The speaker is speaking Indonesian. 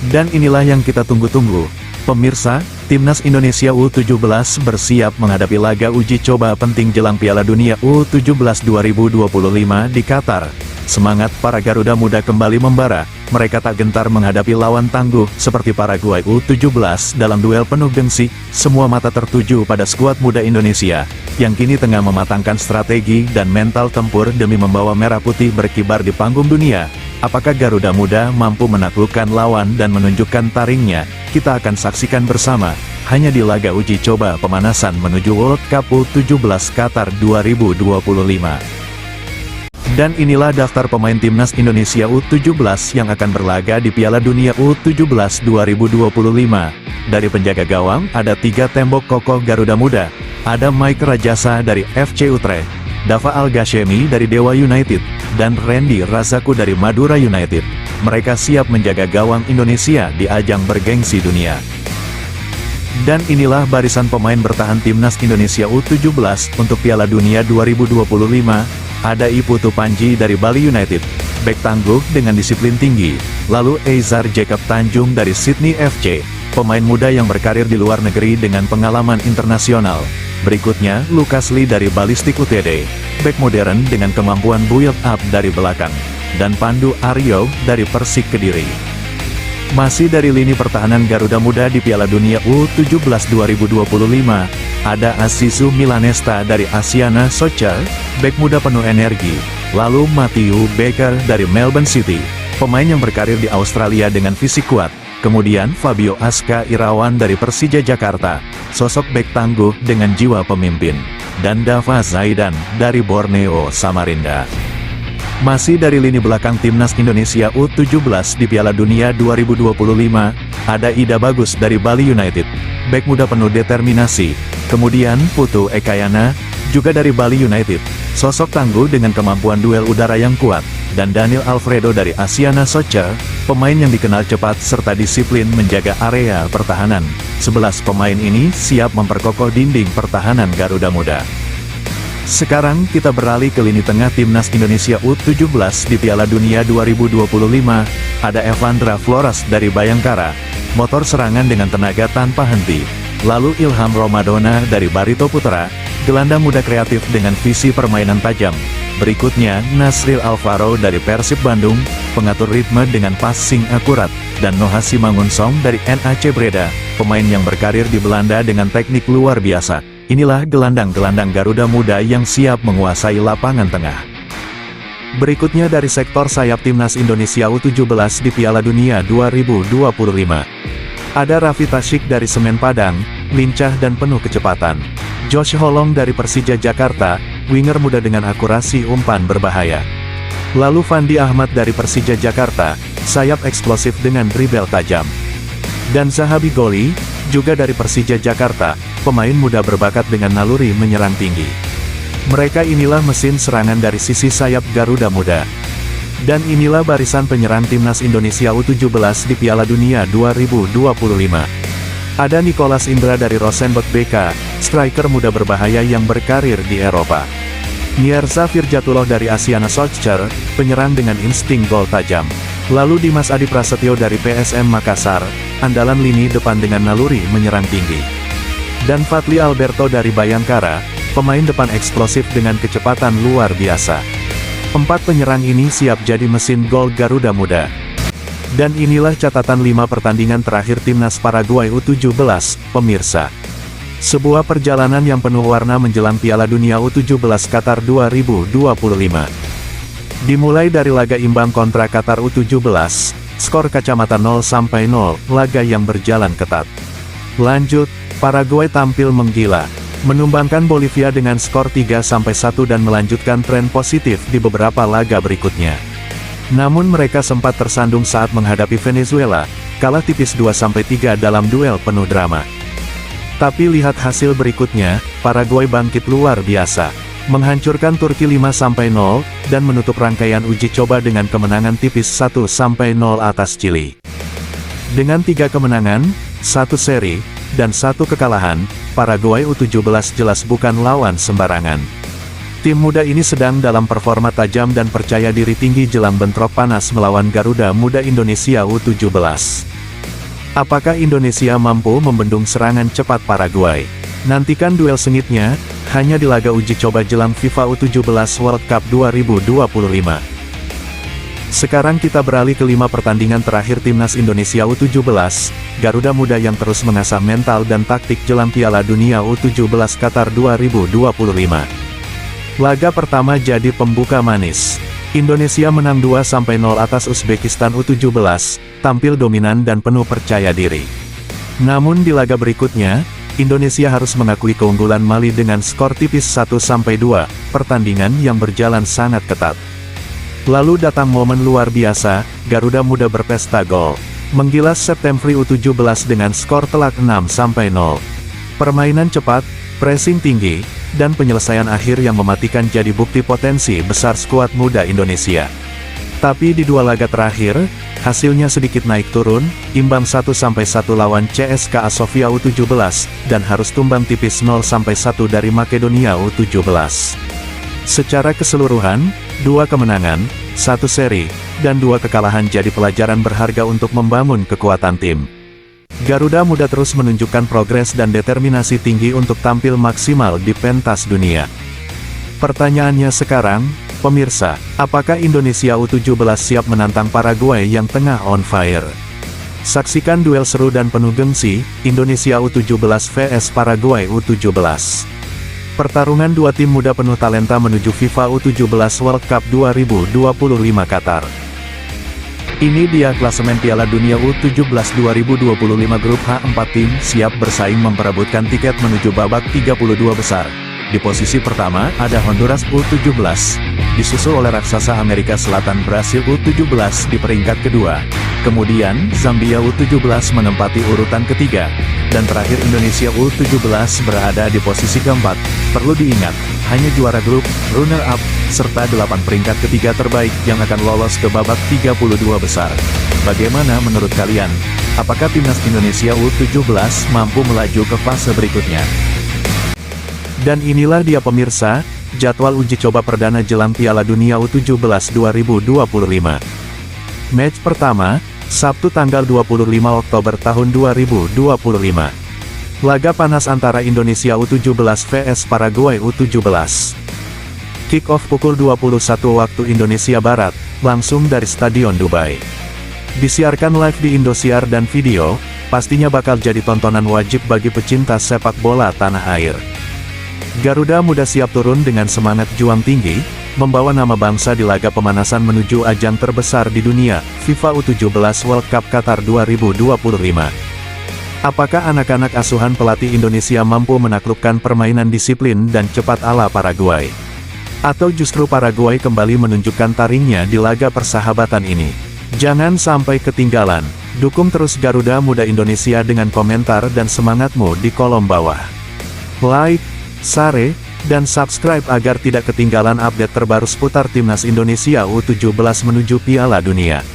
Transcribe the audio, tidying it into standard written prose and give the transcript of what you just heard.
Dan inilah yang kita tunggu-tunggu. Pemirsa, Timnas Indonesia U17 bersiap menghadapi laga uji coba penting jelang Piala Dunia U17 2025 di Qatar. Semangat para Garuda Muda kembali membara, mereka tak gentar menghadapi lawan tangguh seperti Paraguay U17 dalam duel penuh gengsi. Semua mata tertuju pada skuad muda Indonesia, yang kini tengah mematangkan strategi dan mental tempur demi membawa merah putih berkibar di panggung dunia. Apakah Garuda Muda mampu menaklukkan lawan dan menunjukkan taringnya? Kita akan saksikan bersama, hanya di laga uji coba pemanasan menuju World Cup U17 Qatar 2025. Dan inilah daftar pemain Timnas Indonesia U17 yang akan berlaga di Piala Dunia U17 2025. Dari penjaga gawang, ada 3 tembok kokoh Garuda Muda. Ada Mike Rajasa dari FC Utrecht, Dava Al-Ghashemi dari Dewa United, dan Randy Razaku dari Madura United. Mereka siap menjaga gawang Indonesia di ajang bergengsi dunia. Dan inilah barisan pemain bertahan Timnas Indonesia U17 untuk Piala Dunia 2025. Ada Iputu Panji dari Bali United, bek tangguh dengan disiplin tinggi. Lalu Eizar Jacob Tanjung dari Sydney FC, pemain muda yang berkarir di luar negeri dengan pengalaman internasional. Berikutnya, Lucas Lee dari Ballistic UTD, bek modern dengan kemampuan build up dari belakang. Dan Pandu Aryo dari Persik Kediri. Masih dari lini pertahanan Garuda Muda di Piala Dunia U17 2025, ada Azizu Milanesta dari Asiana Soccer, bek muda penuh energi. Lalu Matthew Baker dari Melbourne City, pemain yang berkarir di Australia dengan fisik kuat. Kemudian Fabio Aska Irawan dari Persija Jakarta, sosok bek tangguh dengan jiwa pemimpin. Dan Dava Zaidan dari Borneo Samarinda. Masih dari lini belakang Timnas Indonesia U17 di Piala Dunia 2025, ada Ida Bagus dari Bali United, bek muda penuh determinasi. Kemudian Putu Ekayana, juga dari Bali United, sosok tangguh dengan kemampuan duel udara yang kuat. Dan Daniel Alfredo dari Asiana Soccer, pemain yang dikenal cepat serta disiplin menjaga area pertahanan. 11 pemain ini siap memperkokoh dinding pertahanan Garuda Muda. Sekarang kita beralih ke lini tengah Timnas Indonesia U17 di Piala Dunia 2025, ada Evandra Flores dari Bayangkara, motor serangan dengan tenaga tanpa henti. Lalu Ilham Romadona dari Barito Putra, gelandang muda kreatif dengan visi permainan tajam. Berikutnya Nasril Alvaro dari Persib Bandung, pengatur ritme dengan passing akurat. Dan Noha Simangunsong dari NAC Breda, pemain yang berkarir di Belanda dengan teknik luar biasa. Inilah gelandang-gelandang Garuda Muda yang siap menguasai lapangan tengah. Berikutnya dari sektor sayap Timnas Indonesia U17 di Piala Dunia 2025. Ada Raffi Tashik dari Semen Padang, lincah dan penuh kecepatan. Josh Holong dari Persija Jakarta, winger muda dengan akurasi umpan berbahaya. Lalu Fandi Ahmad dari Persija Jakarta, sayap eksplosif dengan dribble tajam. Dan Zahabi Goli, juga dari Persija Jakarta, pemain muda berbakat dengan naluri menyerang tinggi. Mereka inilah mesin serangan dari sisi sayap Garuda Muda. Dan inilah barisan penyerang Timnas Indonesia U17 di Piala Dunia 2025. Ada Nicholas Indra dari Rosenborg BK, striker muda berbahaya yang berkarir di Eropa. Nierza Firjatullah dari Asiana Soccer, penyerang dengan insting gol tajam. Lalu Dimas Adi Prasetyo dari PSM Makassar, andalan lini depan dengan naluri menyerang tinggi. Dan Fadli Alberto dari Bayangkara, pemain depan eksplosif dengan kecepatan luar biasa. 4 penyerang ini siap jadi mesin gol Garuda Muda. Dan inilah catatan 5 pertandingan terakhir Timnas Paraguay U17, pemirsa. Sebuah perjalanan yang penuh warna menjelang Piala Dunia U17 Qatar 2025. Dimulai dari laga imbang kontra Qatar U17, skor kacamata 0-0, laga yang berjalan ketat. Lanjut, Paraguay tampil menggila, menumbangkan Bolivia dengan skor 3-1 dan melanjutkan tren positif di beberapa laga berikutnya. Namun mereka sempat tersandung saat menghadapi Venezuela, kalah tipis 2-3 dalam duel penuh drama. Tapi lihat hasil berikutnya, Paraguay bangkit luar biasa, menghancurkan Turki 5-0, dan menutup rangkaian uji coba dengan kemenangan tipis 1-0 atas Chili. Dengan 3 kemenangan, 1 seri, dan 1 kekalahan, Paraguay U17 jelas bukan lawan sembarangan. Tim muda ini sedang dalam performa tajam dan percaya diri tinggi jelang bentrok panas melawan Garuda Muda Indonesia U17. Apakah Indonesia mampu membendung serangan cepat Paraguay? Nantikan duel sengitnya, hanya di laga uji coba jelang FIFA U17 World Cup 2025. Sekarang kita beralih ke 5 pertandingan terakhir Timnas Indonesia U17, Garuda Muda yang terus mengasah mental dan taktik jelang Piala Dunia U17 Qatar 2025. Laga pertama jadi pembuka manis. Indonesia menang 2-0 atas Uzbekistan U17, tampil dominan dan penuh percaya diri. Namun di laga berikutnya, Indonesia harus mengakui keunggulan Mali dengan skor tipis 1-2, pertandingan yang berjalan sangat ketat. Lalu datang momen luar biasa, Garuda Muda berpesta gol. Menggilas Septemfri U17 dengan skor telak 6-0. Permainan cepat, pressing tinggi, dan penyelesaian akhir yang mematikan jadi bukti potensi besar skuad muda Indonesia. Tapi di 2 laga terakhir, hasilnya sedikit naik turun, imbang 1-1 lawan CSKA Sofia U17, dan harus tumbang tipis 0-1 dari Makedonia U17. Secara keseluruhan, 2 kemenangan, 1 seri, dan 2 kekalahan jadi pelajaran berharga untuk membangun kekuatan tim. Garuda Muda terus menunjukkan progres dan determinasi tinggi untuk tampil maksimal di pentas dunia. Pertanyaannya sekarang, pemirsa, apakah Indonesia U17 siap menantang Paraguay yang tengah on fire? Saksikan duel seru dan penuh gengsi, Indonesia U17 vs Paraguay U17. Pertarungan 2 tim muda penuh talenta menuju FIFA U17 World Cup 2025 Qatar. Ini dia klasemen Piala Dunia U17 2025 Grup H. 4 tim siap bersaing memperebutkan tiket menuju babak 32 besar. Di posisi pertama ada Honduras U17, disusul oleh raksasa Amerika Selatan Brasil U17 di peringkat kedua. Kemudian Zambia U17 menempati urutan ketiga, dan terakhir Indonesia U17 berada di posisi keempat. Perlu diingat, hanya juara grup, runner-up, serta 8 peringkat ketiga terbaik yang akan lolos ke babak 32 besar. Bagaimana menurut kalian? Apakah Timnas Indonesia U17 mampu melaju ke fase berikutnya? Dan inilah dia pemirsa, jadwal uji coba perdana jelang Piala Dunia U17 2025. Match pertama, Sabtu tanggal 25 Oktober tahun 2025. Laga panas antara Indonesia U17 vs Paraguay U17. Kick-off pukul 21 waktu Indonesia Barat, langsung dari Stadion Dubai. Disiarkan live di Indosiar dan video, pastinya bakal jadi tontonan wajib bagi pecinta sepak bola tanah air. Garuda Muda siap turun dengan semangat juang tinggi, membawa nama bangsa di laga pemanasan menuju ajang terbesar di dunia, FIFA U17 World Cup Qatar 2025. Apakah anak-anak asuhan pelatih Indonesia mampu menaklukkan permainan disiplin dan cepat ala Paraguay? Atau justru Paraguay kembali menunjukkan taringnya di laga persahabatan ini? Jangan sampai ketinggalan, dukung terus Garuda Muda Indonesia dengan komentar dan semangatmu di kolom bawah. Like, share, dan subscribe agar tidak ketinggalan update terbaru seputar Timnas Indonesia U17 menuju Piala Dunia.